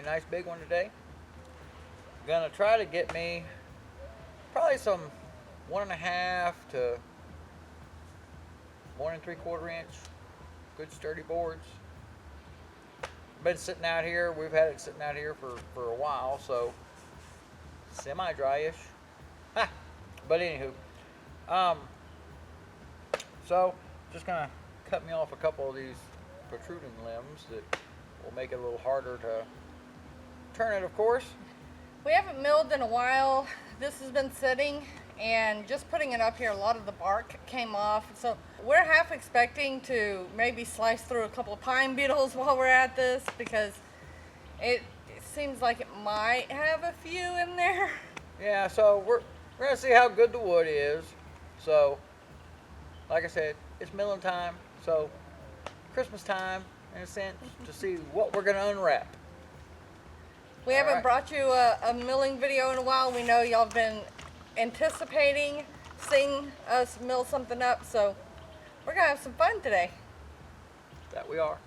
a nice big one today. Gonna try to get me probably some 1.5 to 1 3/4 inch good sturdy boards. Been sitting out here. We've had it sitting out here for a while, so semi-dry-ish. But anywho, so just gonna cut me off a couple of these protruding limbs that will make it a little harder to turn it, of course. We haven't milled in a while. This has been sitting, and just putting it up here, a lot of the bark came off. So we're half expecting to maybe slice through a couple of pine beetles while we're at this, because it seems like it might have a few in there. Yeah, so we're gonna see how good the wood is. So, like I said, it's milling time, so Christmas time in a sense, to see what we're gonna unwrap. We haven't brought you a milling video in a while. We know y'all have been anticipating seeing us mill something up, so we're gonna have some fun today. That we are.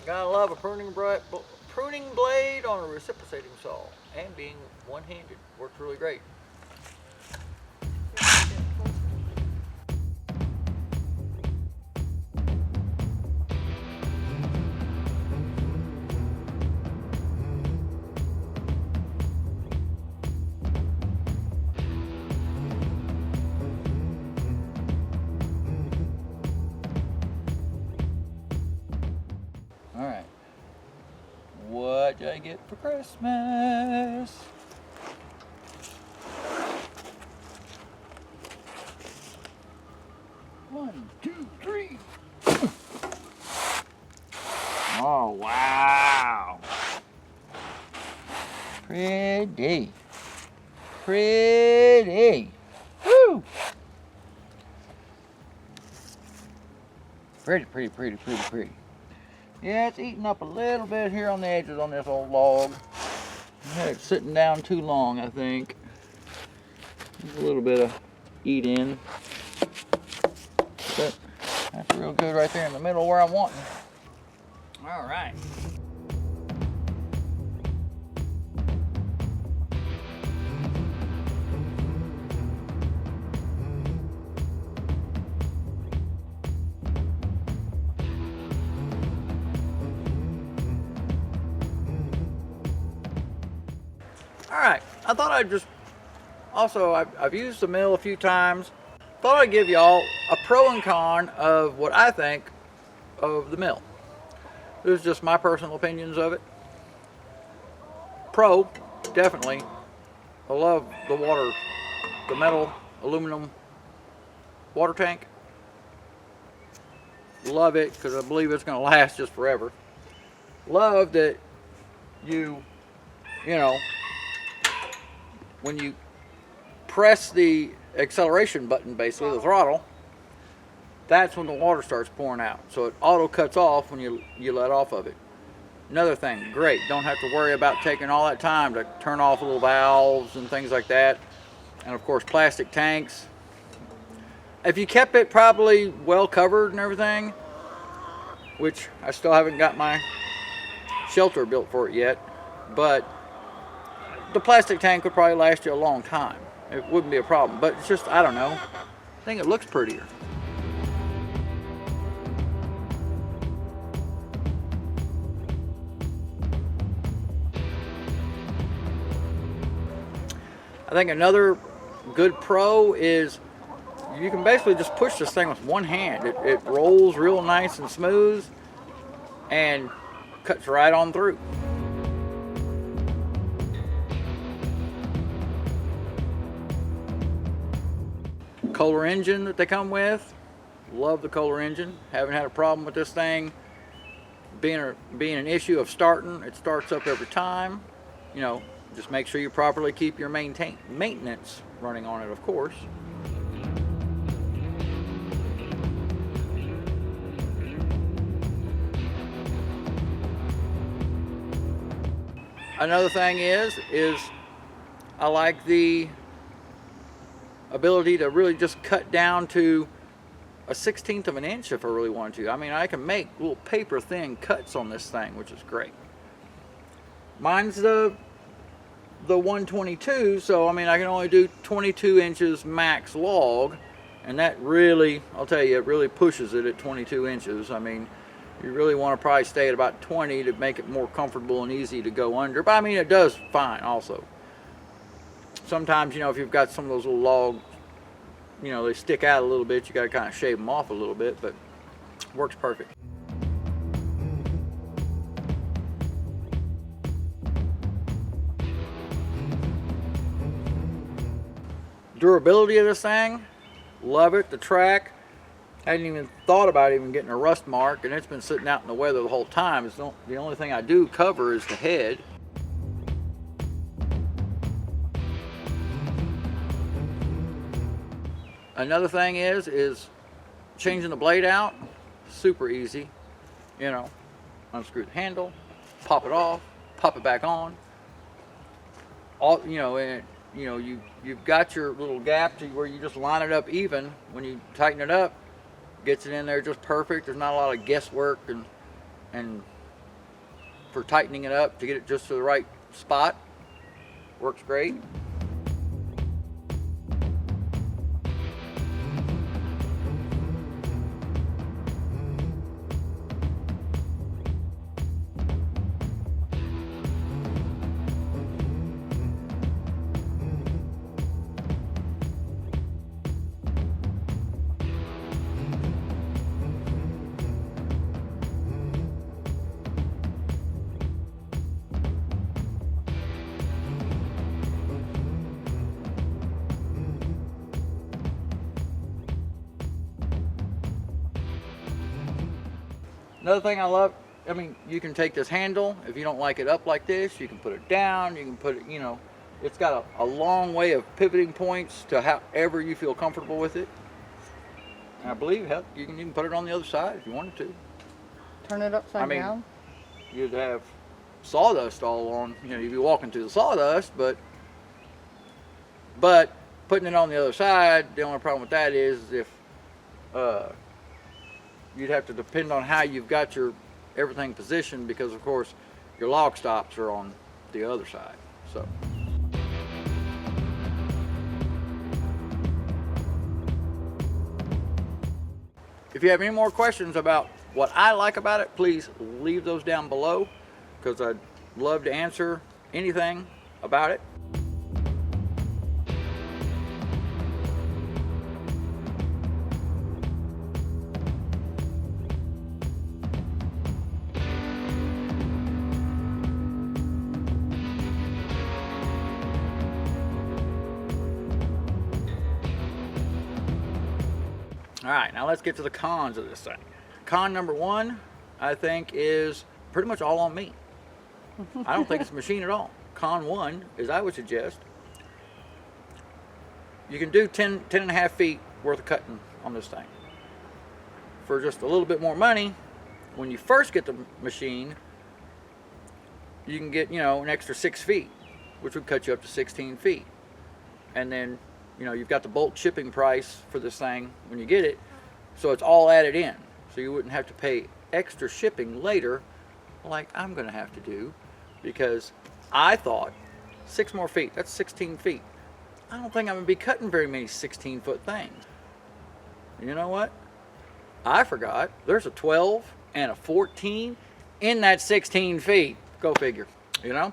Gotta love a pruning blade on a reciprocating saw, and being one-handed works really great. Alright, what did I get for Christmas? One, two, three. Oh, wow. Pretty. Pretty. Woo! Pretty. Yeah, it's eating up a little bit here on the edges on this old log. I had it sitting down too long, I think. There's a little bit of eat in. But that's real good right there in the middle where I'm wanting. All right. Alright, I thought I'd just, also I've used the mill a few times. Thought I'd give y'all a pro and con of what I think of the mill. This is just my personal opinions of it. Pro, definitely. I love the metal aluminum water tank. Love it because I believe it's going to last just forever. Love that you know, when you press the acceleration button, basically the throttle, that's when the water starts pouring out. So it auto cuts off when you let off of it. Another thing, great, don't have to worry about taking all that time to turn off little valves and things like that. And of course, plastic tanks. If you kept it probably well covered and everything, which I still haven't got my shelter built for it yet, but the plastic tank would probably last you a long time. It wouldn't be a problem, but it's just, I don't know. I think it looks prettier. I think another good pro is you can basically just push this thing with one hand. It rolls real nice and smooth and cuts right on through. Kohler engine that they come with, love the Kohler engine. Haven't had a problem with this thing being an issue of starting. It starts up every time. You know, just make sure you properly keep your maintenance running on it, of course. Another thing is I like the ability to really just cut down to a 1/16 of an inch if I really wanted to. I mean, I can make little paper thin cuts on this thing, which is great. Mine's the 122, so I mean I can only do 22 inches max log, and that really, I'll tell you, it really pushes it at 22 inches. I mean, you really want to probably stay at about 20 to make it more comfortable and easy to go under, but I mean it does fine also. Sometimes, you know, if you've got some of those little logs, you know, they stick out a little bit, you got to kind of shave them off a little bit, but it works perfect. Durability of this thing, love it. The track, hadn't even thought about even getting a rust mark, and it's been sitting out in the weather the whole time. It's the only thing I do cover is the head. Another thing is changing the blade out, super easy. You know, unscrew the handle, pop it off, pop it back on. All, you know, and you know, you've got your little gap to where you just line it up even. When you tighten it up, gets it in there just perfect. There's not a lot of guesswork and for tightening it up to get it just to the right spot. Works great. Another thing I love, I mean, you can take this handle, if you don't like it up like this, you can put it down, you can put it, you know, it's got a long way of pivoting points to however you feel comfortable with it. And I believe, heck, you can even put it on the other side if you wanted to. Turn it upside down? You'd have sawdust all on, you know, you'd be walking through the sawdust, but putting it on the other side, the only problem with that is if, you'd have to depend on how you've got your everything positioned, because of course your log stops are on the other side. So if you have any more questions about what I like about it, please leave those down below, because I'd love to answer anything about it. All right, now let's get to the cons of this thing. Con number one, I think, is pretty much all on me. I don't think it's a machine at all. Con one is, I would suggest, you can do 10 and a half feet worth of cutting on this thing. For just a little bit more money, when you first get the machine, you can get, you know, an extra 6 feet, which would cut you up to 16 feet. And then, you know, you've got the bulk shipping price for this thing when you get it, so it's all added in. So you wouldn't have to pay extra shipping later like I'm gonna have to do, because I thought 6 more feet, that's 16 feet. I don't think I'm gonna be cutting very many 16-foot things. You know what? I forgot there's a 12 and a 14 in that 16 feet. Go figure, you know?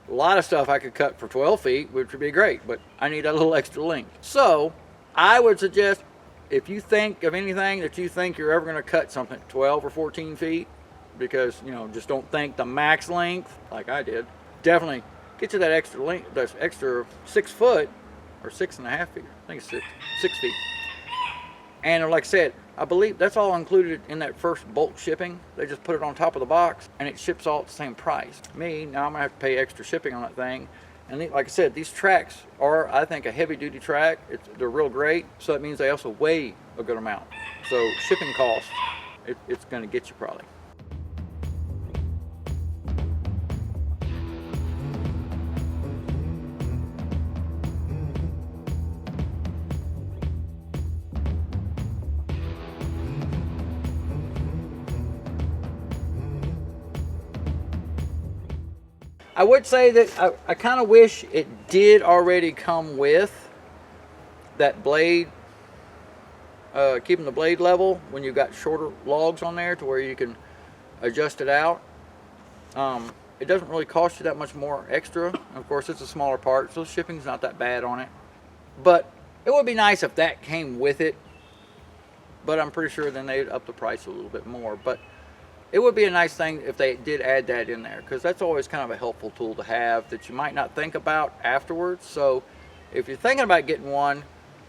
A lot of stuff I could cut for 12 feet, which would be great, but I need a little extra length. So I would suggest, if you think of anything that you think you're ever going to cut something 12 or 14 feet, because, you know, just don't think the max length like I did, definitely get you that extra length, that extra 6 foot or 6.5 feet. I think it's 6 feet. And like I said, I believe that's all included in that first bulk shipping. They just put it on top of the box and it ships all at the same price. Me, now I'm gonna have to pay extra shipping on that thing. And like I said, these tracks are, I think, a heavy duty track. They're real great. So that means they also weigh a good amount. So shipping costs, it's gonna get you probably. I would say that I kind of wish it did already come with that blade, keeping the blade level when you've got shorter logs on there to where you can adjust it out. It doesn't really cost you that much more extra. Of course, it's a smaller part, so shipping's not that bad on it. But it would be nice if that came with it. But I'm pretty sure then they'd up the price a little bit more. But it would be a nice thing if they did add that in there, because that's always kind of a helpful tool to have that you might not think about afterwards. So if you're thinking about getting one,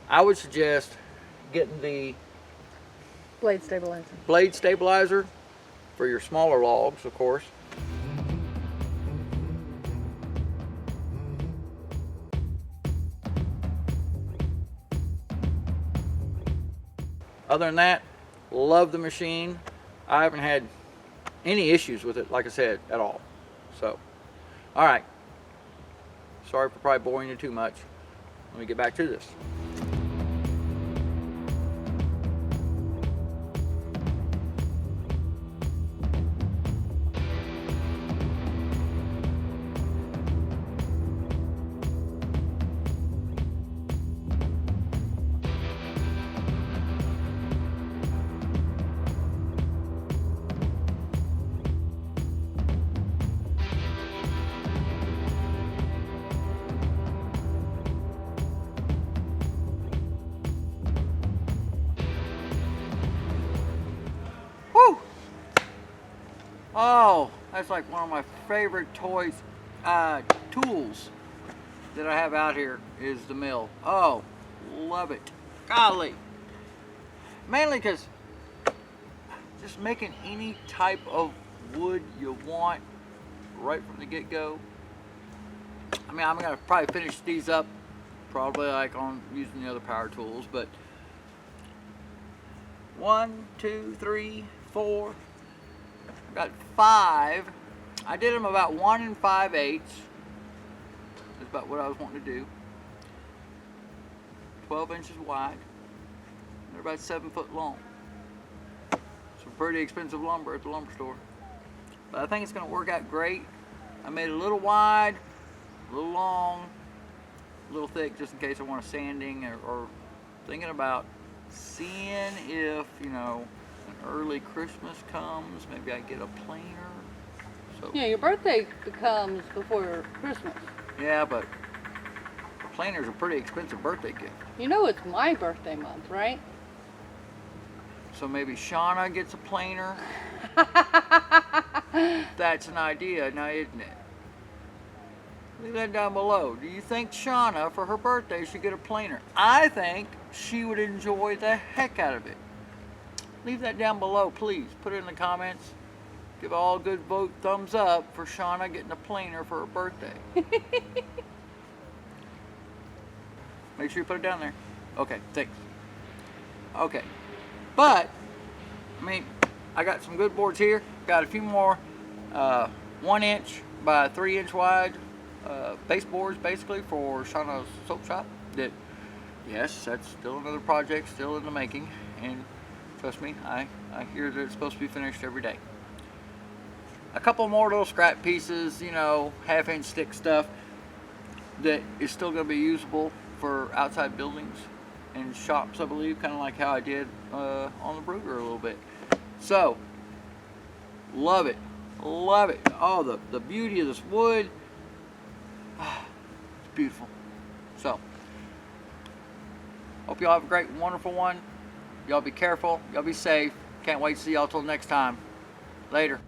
I would suggest getting the blade stabilizer for your smaller logs, of course. Other than that, love the machine. I haven't had any issues with it, like I said, at all. So, all right. Sorry for probably boring you too much. Let me get back to this. Oh, that's like one of my favorite tools that I have out here is the mill. Oh, love it. Golly. Mainly because just making any type of wood you want right from the get-go. I mean, I'm going to probably finish these up probably like on using the other power tools, but 1, 2, 3, 4, got 5. I did them about 1 5/8. That's about what I was wanting to do. 12 inches wide. They're about 7 foot long. Some pretty expensive lumber at the lumber store. But I think it's going to work out great. I made it a little wide, a little long, a little thick, just in case I want a sanding, or thinking about seeing if, you know, an early Christmas comes, maybe I get a planer. So Yeah, your birthday comes before Christmas. yeah, but a planer's a pretty expensive birthday gift. You know it's my birthday month, right? So maybe Shauna gets a planer. That's an idea now, isn't it? Leave that down below. Do you think Shauna, for her birthday, should get a planer? I think she would enjoy the heck out of it. Leave that down below, please. Put it in the comments. Give all a good vote thumbs up for Shauna getting a planer for her birthday. Make sure you put it down there. Okay, thanks. Okay, but, I mean, I got some good boards here. Got a few more 1 inch by 3 inch wide baseboards, basically, for Shauna's soap shop. That, yes, that's still another project, still in the making. And trust me, I hear that it's supposed to be finished every day. A couple more little scrap pieces, you know, 1/2 inch stick stuff that is still going to be usable for outside buildings and shops, I believe, kind of like how I did on the Brugger a little bit. So, love it. Love it. Oh, the beauty of this wood. It's beautiful. So, hope y'all have a great, wonderful one. Y'all be careful. Y'all be safe. Can't wait to see y'all till next time. Later.